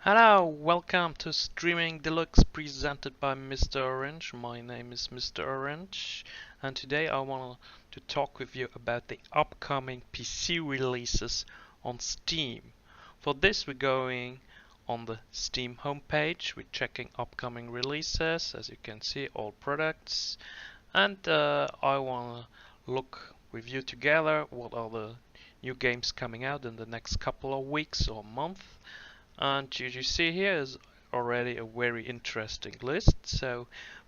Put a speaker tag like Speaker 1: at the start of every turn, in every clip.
Speaker 1: Hello, welcome to Streaming Deluxe presented by Mr. Orange. My name is Mr. Orange, and today I want to talk with you about the upcoming PC releases on Steam. For this, we're going on the Steam homepage, we're checking upcoming releases, as you can see, all products, and I want to look with you together what are the new games coming out in the next couple of weeks or month. And you see here is already a very interesting list.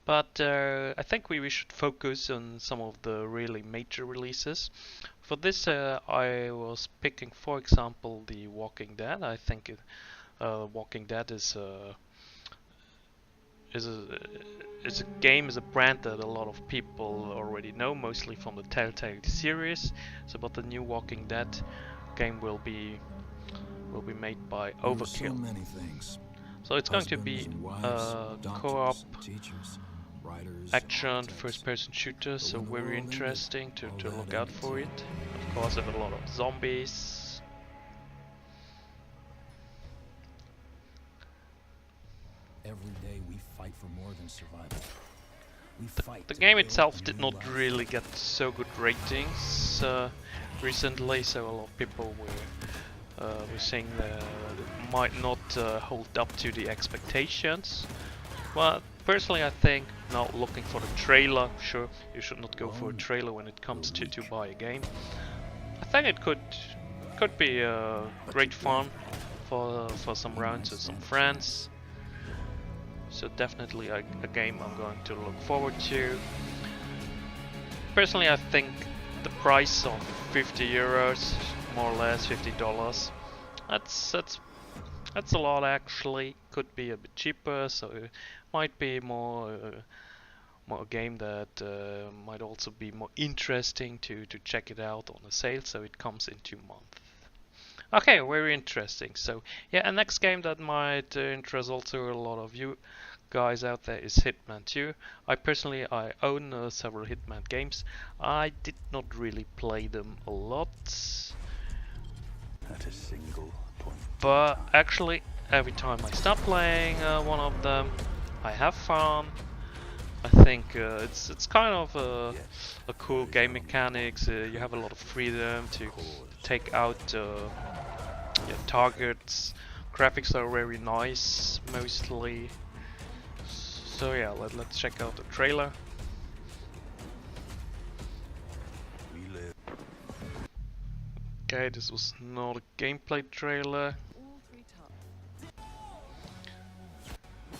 Speaker 1: But I think we should focus on some of the really major releases. For this, I was picking, for example, The Walking Dead. I think Walking Dead is a is a game, is a brand that a lot of people already know, mostly from the Telltale series. So, but the new Walking Dead game will be made by Overkill.
Speaker 2: So many things.
Speaker 1: So it's going to be a co-op action first-person shooter, so very interesting to look out for it. Of course, there are a lot of zombies.
Speaker 2: Every day we fight for more than survival.
Speaker 1: The game itself did not really get so good ratings recently, so a lot of people were saying that it might not hold up to the expectations. Well, personally, I think now looking for the trailer, sure, you should not go for a trailer when it comes to buy a game. I think it could be great fun for some rounds with some friends. So definitely a game I'm going to look forward to. Personally, I think the price of 50 euros, more or less $50, that's a lot actually. Could be a bit cheaper, so it might be more a game that might also be more interesting to check it out on the sale. So it comes in 2 months. Okay, very interesting. So yeah, a next game that might interest also a lot of you guys out there is Hitman 2. I own several Hitman games. I did not really play them a lot,
Speaker 2: At a single point.
Speaker 1: but actually every time I start playing one of them, I have fun. I think it's kind of a cool game mechanics. You have a lot of freedom to take out your targets. Graphics are very nice mostly. So yeah, let's check out the trailer. Okay, this was not a gameplay trailer.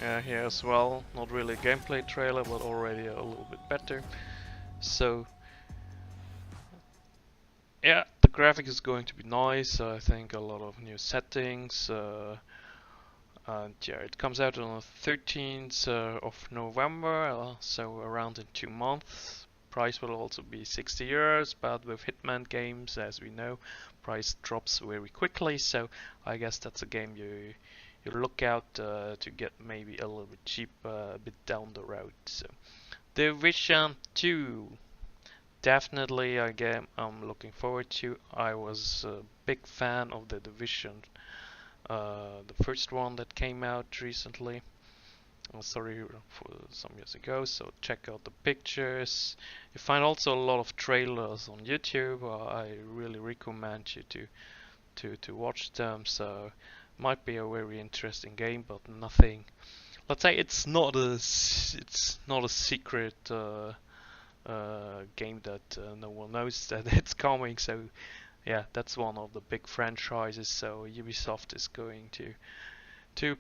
Speaker 1: Yeah, here as well, not really a gameplay trailer, but already a little bit better. So yeah, the graphic is going to be nice. I think a lot of new settings. And yeah, it comes out on the 13th of November, so around in 2 months. Price will also be 60 euros, but with Hitman games, as we know, price drops very quickly. So I guess that's a game you look out to get maybe a little bit cheaper a bit down the road. So Division 2, definitely a game I'm looking forward to. I was a big fan of the Division. The first one that came out recently, sorry, for some years ago. So check out the pictures. You find also a lot of trailers on YouTube. I really recommend you to watch them. So might be a very interesting game, but nothing. Let's say it's not a secret game that no one knows that it's coming. So yeah, that's one of the big franchises, so Ubisoft is going to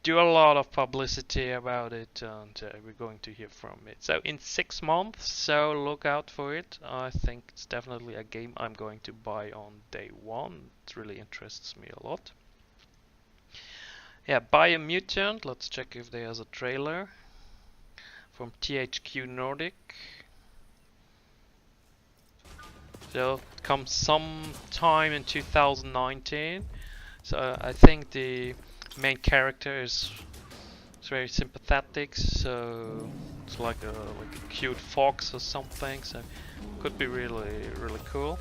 Speaker 1: do a lot of publicity about it, and we're going to hear from it. So in 6 months, so look out for it. I think it's definitely a game I'm going to buy on day one. It really interests me a lot. Yeah, Biomutant, let's check if there's a trailer from THQ Nordic. So it comes sometime in 2019. So I think the main character is very sympathetic. So it's like a cute fox or something. So could be really cool.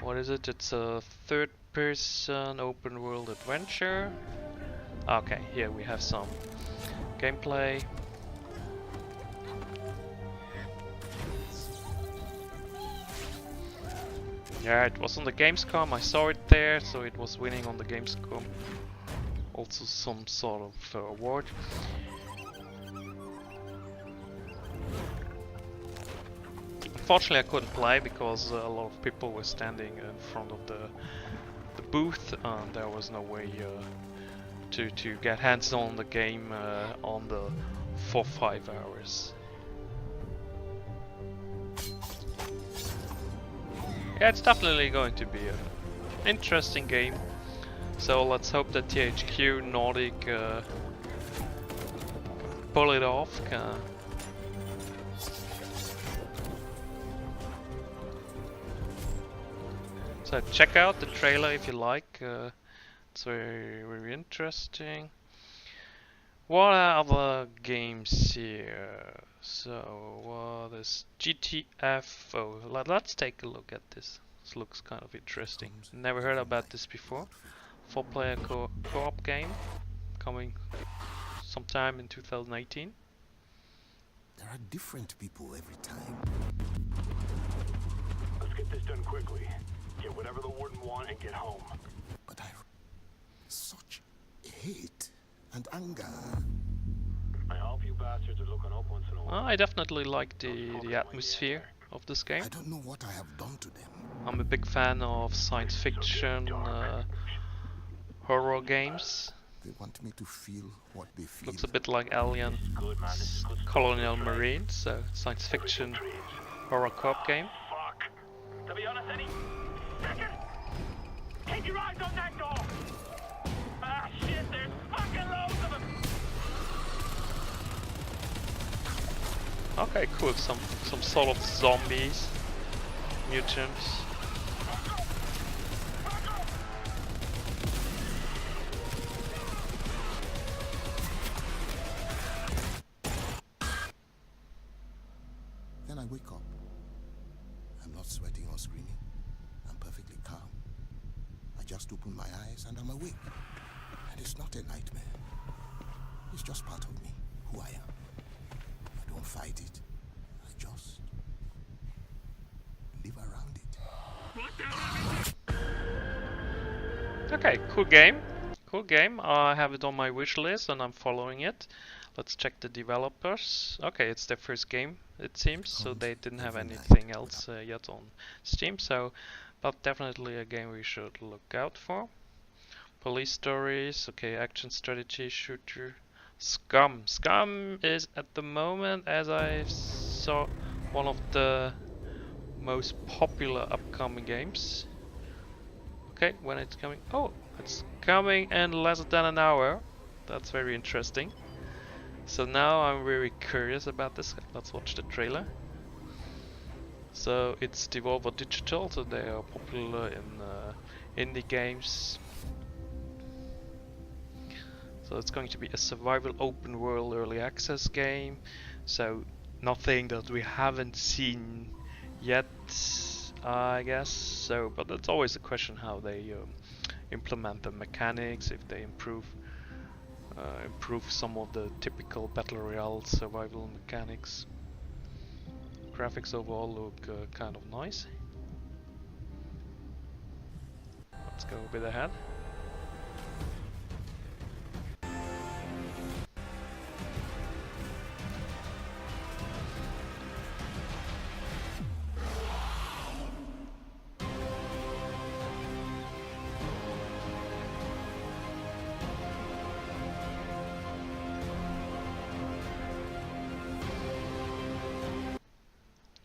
Speaker 1: What is it? It's a third-person open-world adventure. Okay, here we have some gameplay. Yeah, it was on the Gamescom. I saw it there, so it was winning on the Gamescom. Also some sort of award. Unfortunately, I couldn't play because a lot of people were standing in front of the booth, and there was no way to get hands on the game for 5 hours. Yeah, it's definitely going to be an interesting game. So let's hope that THQ Nordic pull it off. So check out the trailer if you like. It's very, very interesting. What are other games here? So what is GTF? Oh, let's take a look at this. This looks kind of interesting. Never heard about this before. 4-player co-op game coming sometime in 2018.
Speaker 3: There are different people every time.
Speaker 4: Let's get this done quickly. Get whatever the warden want and get home.
Speaker 3: But such hate and anger.
Speaker 4: I hope you bastards are looking up once in a while.
Speaker 1: I definitely like the atmosphere of this game.
Speaker 3: I don't know what I have done to them.
Speaker 1: I'm a big fan of science fiction horror games.
Speaker 3: They want me to feel what they feel.
Speaker 1: Looks a bit like Alien Colonial Marines, so science fiction horror co-op game.
Speaker 4: Fuck. To be honest, Eddie, second. Keep your eyes on that door. Ah, shit, there's fucking loads of them.
Speaker 1: Okay, cool. Some sort of zombies, mutants.
Speaker 3: Then I wake up. I'm not sweating or screaming. I'm perfectly calm. I just open my eyes and I'm awake. And it's not a nightmare. It's just part of me, who I am. I don't fight it. I just live around it.
Speaker 1: Okay, cool game. Cool game. I have it on my wish list and I'm following it. Let's check the developers. Okay, it's their first game, it seems, so they didn't have anything else yet on Steam, so but definitely a game we should look out for. Police stories, okay, action strategy shooter. Scum. Scum is at the moment, as I saw, one of the most popular upcoming games. Okay, when it's coming? Oh, it's coming in less than an hour. That's very interesting. So now I'm very curious about this. Let's watch the trailer. So it's Devolver Digital, so they are popular in indie games. So it's going to be a survival open world early access game. So nothing that we haven't seen yet, I guess. So, but it's always a question how they implement the mechanics, if they improve some of the typical battle royale survival mechanics. Graphics overall look kind of nice. Let's go a bit ahead.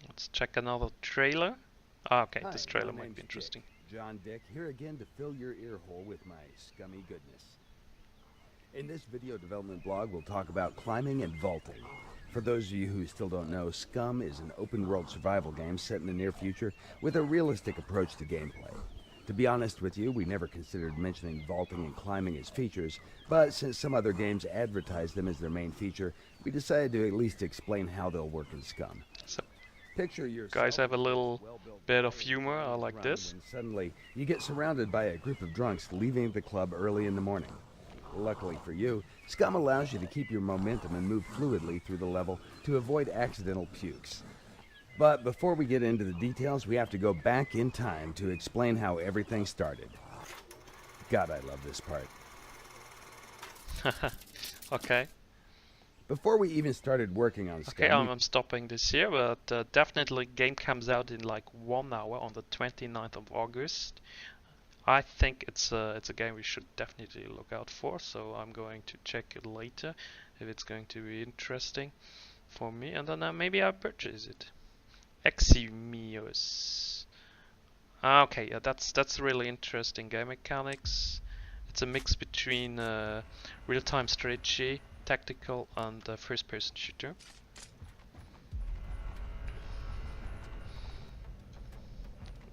Speaker 1: Let's check another trailer. Okay,
Speaker 5: Hi,
Speaker 1: this trailer
Speaker 5: my
Speaker 1: might
Speaker 5: name's
Speaker 1: be interesting.
Speaker 5: John Dick, here again to fill your ear hole with my scummy goodness. In this video development blog, we'll talk about climbing and vaulting. For those of you who still don't know, Scum is an open-world survival game set in the near future with a realistic approach to gameplay. To be honest with you, we never considered mentioning vaulting and climbing as features, but since some other games advertise them as their main feature, we decided to at least explain how they'll work in Scum. Picture yourself
Speaker 1: Guys have a little
Speaker 5: well-built
Speaker 1: bit of
Speaker 5: fire
Speaker 1: humor. I like
Speaker 5: ground
Speaker 1: this.
Speaker 5: when suddenly you get surrounded by a group of drunks leaving the club early in the morning. Luckily for you, Scum allows you to keep your momentum and move fluidly through the level to avoid accidental pukes. But before we get into the details, we have to go back in time to explain how everything started. God, I love this part.
Speaker 1: Okay.
Speaker 5: Before we even started working on
Speaker 1: Okay,
Speaker 5: Scum,
Speaker 1: I'm stopping this here, but definitely game comes out in like 1 hour on the 29th of August. I think it's a game we should definitely look out for, so I'm going to check it later if it's going to be interesting for me, and then maybe I'll purchase it. Eximios. Okay, yeah, that's really interesting game mechanics. It's a mix between real-time strategy, tactical, and first-person shooter.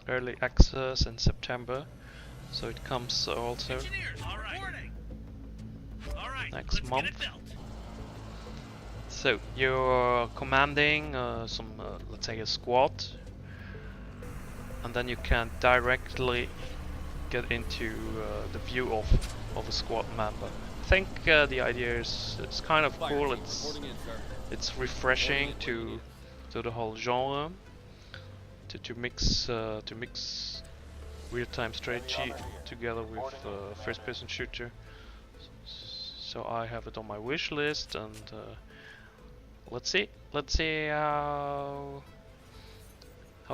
Speaker 1: Early access in September, so it comes also
Speaker 4: Engineers, reporting. All right,
Speaker 1: next
Speaker 4: let's get it
Speaker 1: month.
Speaker 4: built.
Speaker 1: So you're commanding some, let's say, a squad, and then you can directly get into the view of a squad member. I think the idea is it's kind of cool. It's refreshing to the whole genre to mix real-time strategy together with first-person shooter. So I have it on my wish list, and let's see how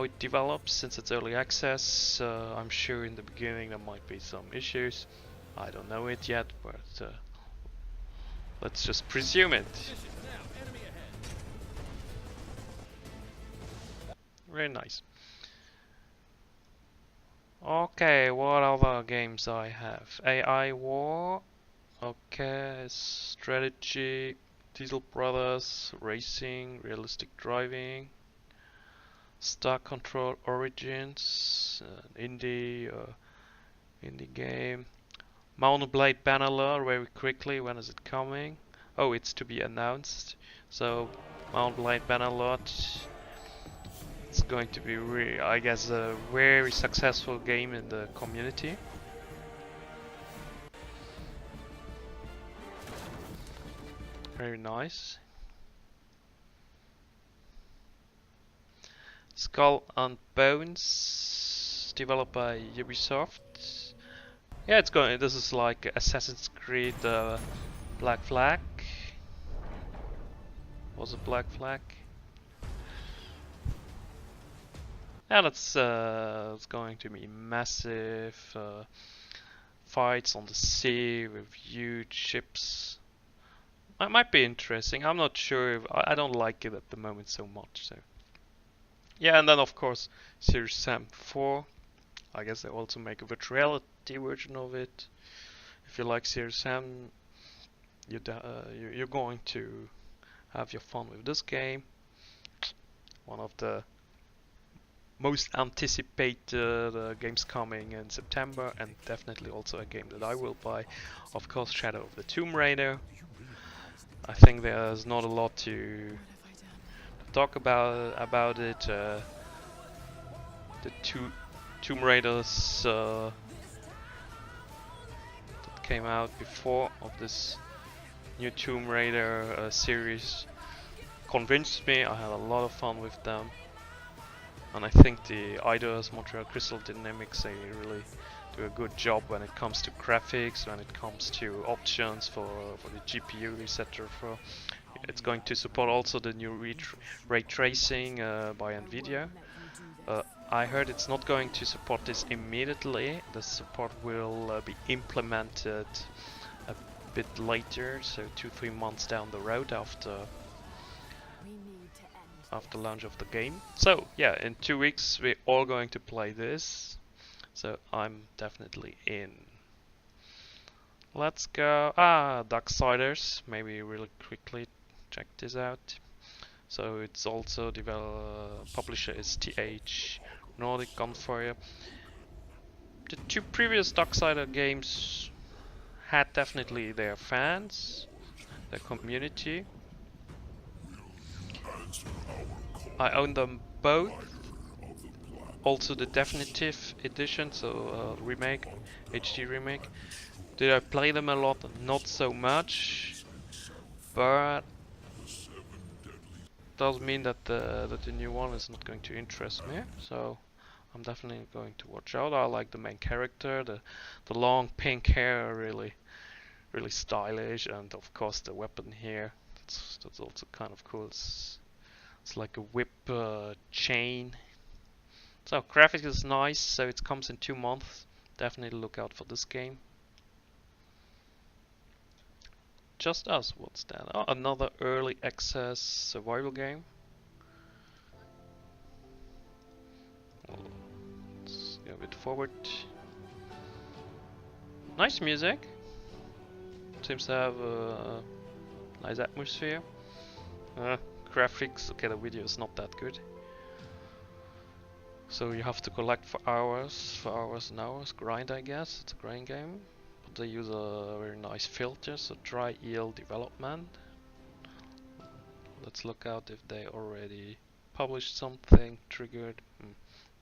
Speaker 1: it develops. Since it's early access, I'm sure in the beginning there might be some issues. I don't know it yet, but let's just presume it. Very nice. Okay, what other games I have? AI War. Okay, strategy, Diesel Brothers, racing, realistic driving, Star Control Origins, indie game. Mountain Blade Bannerlord, very quickly. When is it coming? Oh, it's to be announced. So Mountain Blade Bannerlord. It's going to be, I guess, a very successful game in the community. Very nice. Skull and Bones, developed by Ubisoft. Yeah, it's going. This is like Assassin's Creed Black Flag. Was it Black Flag? And it's going to be massive fights on the sea with huge ships. It might be interesting. I'm not sure. I don't like it at the moment so much. So yeah, and then of course Serious Sam 4. I guess they also make a virtual reality version of it. If you like Serious Sam, you're going to have your fun with this game. One of the most anticipated games coming in September, and definitely also a game that I will buy. Of course, Shadow of the Tomb Raider. I think there's not a lot to talk about it. The two Tomb Raiders that came out before of this new Tomb Raider series convinced me. I had a lot of fun with them. And I think the Eidos Montreal Crystal Dynamics, they really do a good job when it comes to graphics, when it comes to options for the GPU, etc. It's going to support also the new ray tracing by Nvidia. I heard it's not going to support this immediately. The support will be implemented a bit later, so 2-3 months down the road after launch of the game. So yeah, in 2 weeks we're all going to play this, so I'm definitely in. Let's go. Darksiders, maybe really quickly check this out. So it's also publisher is TH Nordic Gunfire. The two previous Darksider games had definitely their fans, their community.
Speaker 3: Answer our call.
Speaker 1: I own them both. Also the definitive edition, so remake, HD remake. Did I play them a lot? Not so much, but does mean that the new one is not going to interest me. So I'm definitely going to watch out. I like the main character, the long pink hair, really stylish, and of course the weapon here. That's also kind of cool. It's like a whip chain. So graphics is nice. So it comes in 2 months. Definitely look out for this game. Just Us, what's that? Oh, another early access survival game. Let's go a bit forward. Nice music. Seems to have a nice atmosphere. Graphics, okay, the video is not that good. So you have to collect for hours and hours. Grind, I guess. It's a grind game. But they use a very nice filter, so try EL development. Let's look out if they already published something, triggered.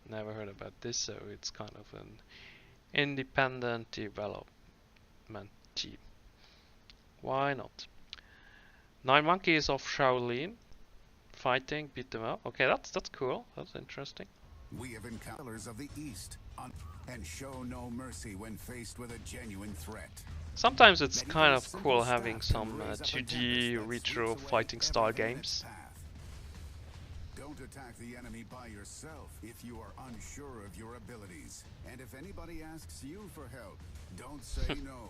Speaker 1: Never heard about this, so it's kind of an independent development team. Why not? 9 Monkeys of Shaolin. Fighting, beat them up. Okay, that's cool. That's interesting.
Speaker 6: We have encounters of the East and show no mercy when faced with a genuine threat.
Speaker 1: Sometimes it's kind of cool having some 2D retro fighting style games.
Speaker 6: Don't attack the enemy by yourself if you are unsure of your abilities. And if anybody asks you for help, don't say no.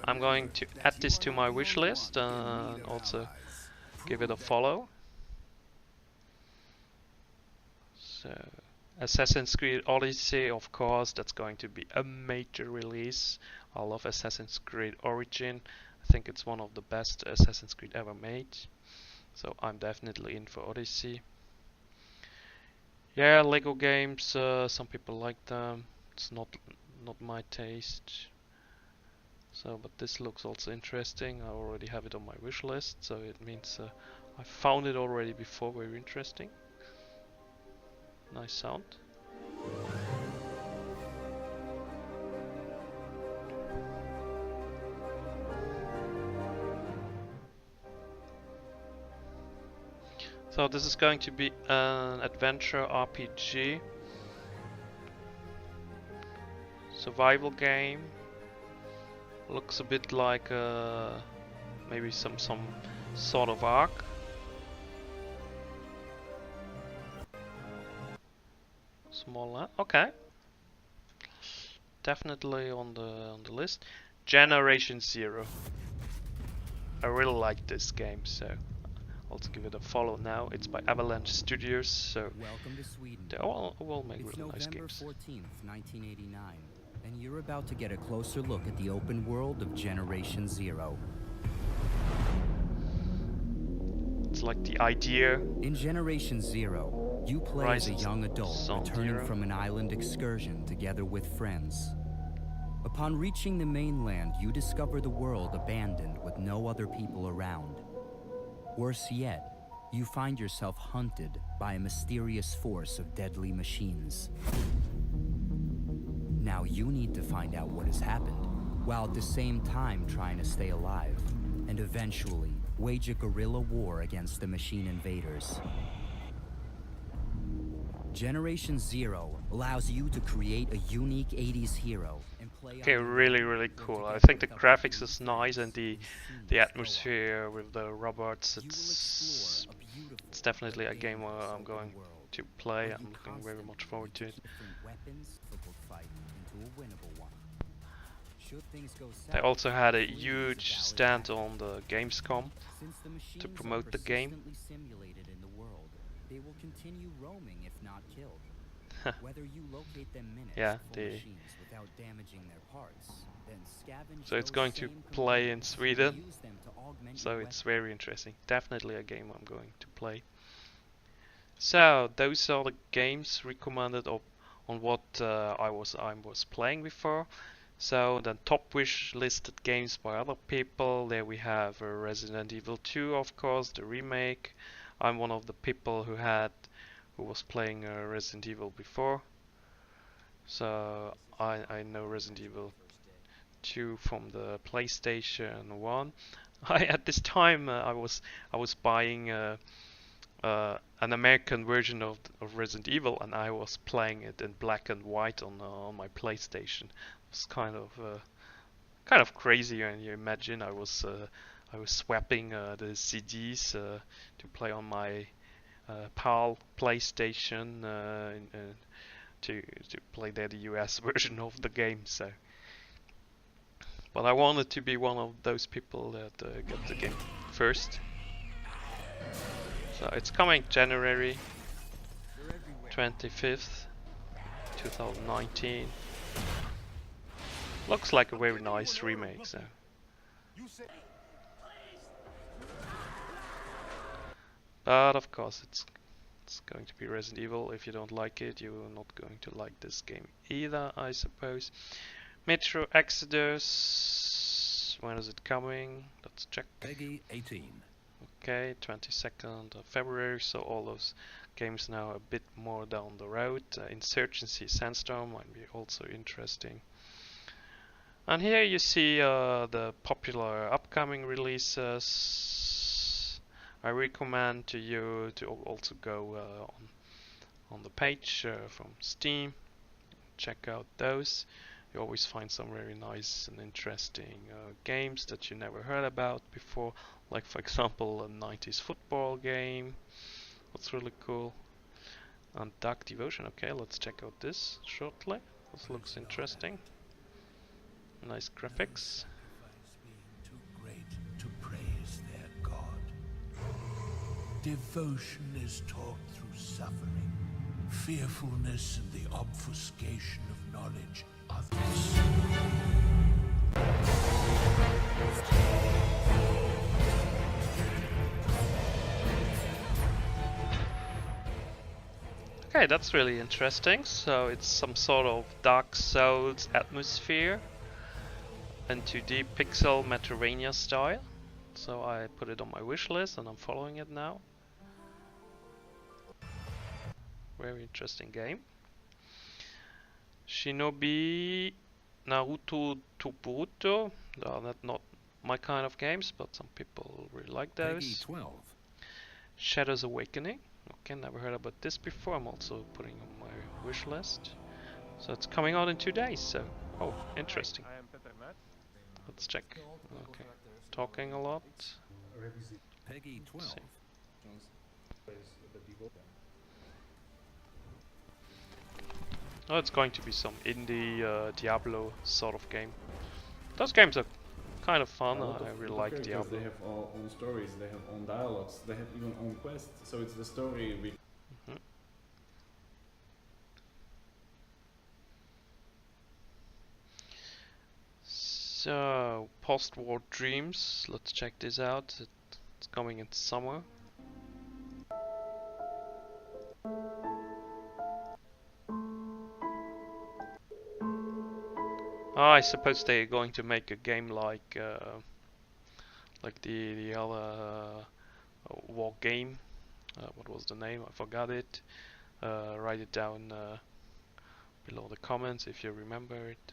Speaker 1: I'm going to add this to my wish list and also give it a follow. So, Assassin's Creed Odyssey, of course, that's going to be a major release. I love Assassin's Creed Origin. I think it's one of the best Assassin's Creed ever made. So I'm definitely in for Odyssey. Yeah, Lego games, some people like them. It's not my taste. So, but this looks also interesting. I already have it on my wish list, so it means I found it already before. Very interesting. Nice sound. So this is going to be an adventure RPG, survival game. Looks a bit like maybe some sort of Ark. Smaller, okay. Definitely on the list. Generation Zero. I really like this game, so also give it a follow now. It's by Avalanche Studios, so
Speaker 2: Welcome to Sweden.
Speaker 1: they all will make
Speaker 2: It's
Speaker 1: really nice
Speaker 2: November
Speaker 1: games.
Speaker 2: 14th, 1989, and you're about to get a closer look at the open world of Generation Zero.
Speaker 1: It's like the idea.
Speaker 2: In Generation Zero, you play as a young adult returning from an island excursion together with friends. Upon reaching the mainland, you discover the world abandoned with no other people around. Worse yet, you find yourself hunted by a mysterious force of deadly machines. Now you need to find out what has happened, while at the same time trying to stay alive, and eventually wage a guerrilla war against the machine invaders. Generation Zero allows you to create a unique 80s hero and play.
Speaker 1: Okay, really cool. I think the graphics is nice and the atmosphere with the robots. It's definitely a game I'm going to play. I'm looking very much forward to it. They also had a huge stand on the Gamescom to promote the game.
Speaker 2: They will continue roaming if not killed. Whether you locate them minutes machines without damaging their parts, then scavenge.
Speaker 1: So it's going to play in Sweden. So it's very interesting. Definitely a game I'm going to play. So those are the games recommended on what I was playing before. So then top wish listed games by other people. There we have Resident Evil 2, of course, the remake. I'm one of the people who had who was playing Resident Evil before. So I know Resident Evil 2 from the PlayStation 1. At this time I was buying an American version of Resident Evil, and I was playing it in black and white on my PlayStation. It was kind of crazy, and you imagine I was swapping the CDs to play on my PAL PlayStation to play the US version of the game. So, but I wanted to be one of those people that got the game first. So it's coming January 25th, 2019. Looks like a very nice remake. So. But of course it's going to be Resident Evil. If you don't like it, you're not going to like this game either, I suppose. Metro Exodus, when is it coming? Let's check.
Speaker 7: Peggy 18.
Speaker 1: Okay, 22nd of February, so all those games now a bit more down the road. Insurgency Sandstorm might be also interesting. And here you see the popular upcoming releases. I recommend to you to also go on the page from Steam, check out those. You always find some very nice and interesting games that you never heard about before, like for example a 90s football game. That's really cool. And Dark Devotion. Okay, let's check out this shortly. This looks interesting. Nice graphics.
Speaker 8: Devotion is taught through suffering. Fearfulness and the obfuscation of knowledge are this.
Speaker 1: Okay, that's really interesting. So it's some sort of Dark Souls atmosphere and 2D pixel Metroidvania style. So I put it on my wish list and I'm following it now. Very interesting game. Shinobi Naruto Topuruto. That's not my kind of games, but some people really like those.
Speaker 7: 12.
Speaker 1: Shadows Awakening. Okay, never heard about this before. I'm also putting on my wish list. So it's coming out in 2 days. So, oh, interesting. Let's check. Okay, talking a lot.
Speaker 7: Peggy 12.
Speaker 1: Oh, it's going to be some indie Diablo sort of game. Those games are kind of fun. I really like Diablo.
Speaker 9: They have all own stories, they have own dialogues, they have even own quests. So it's the story we.
Speaker 1: So, Post-War Dreams. Let's check this out. It's coming in summer. I suppose they're going to make a game like the other war game. What was the name? I forgot it. Write it down below the comments if you remember it.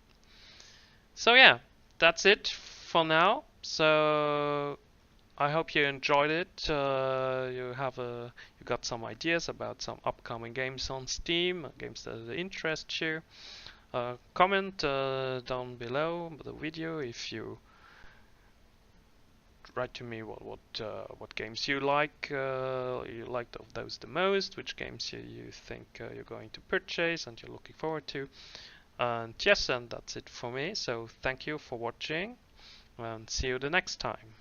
Speaker 1: So yeah, that's it for now. So I hope you enjoyed it. You got some ideas about some upcoming games on Steam, games that interest you. Comment down below the video if you write to me what games you liked of those the most, which games you think you're going to purchase and you're looking forward to. And yes, and that's it for me. So thank you for watching and see you the next time.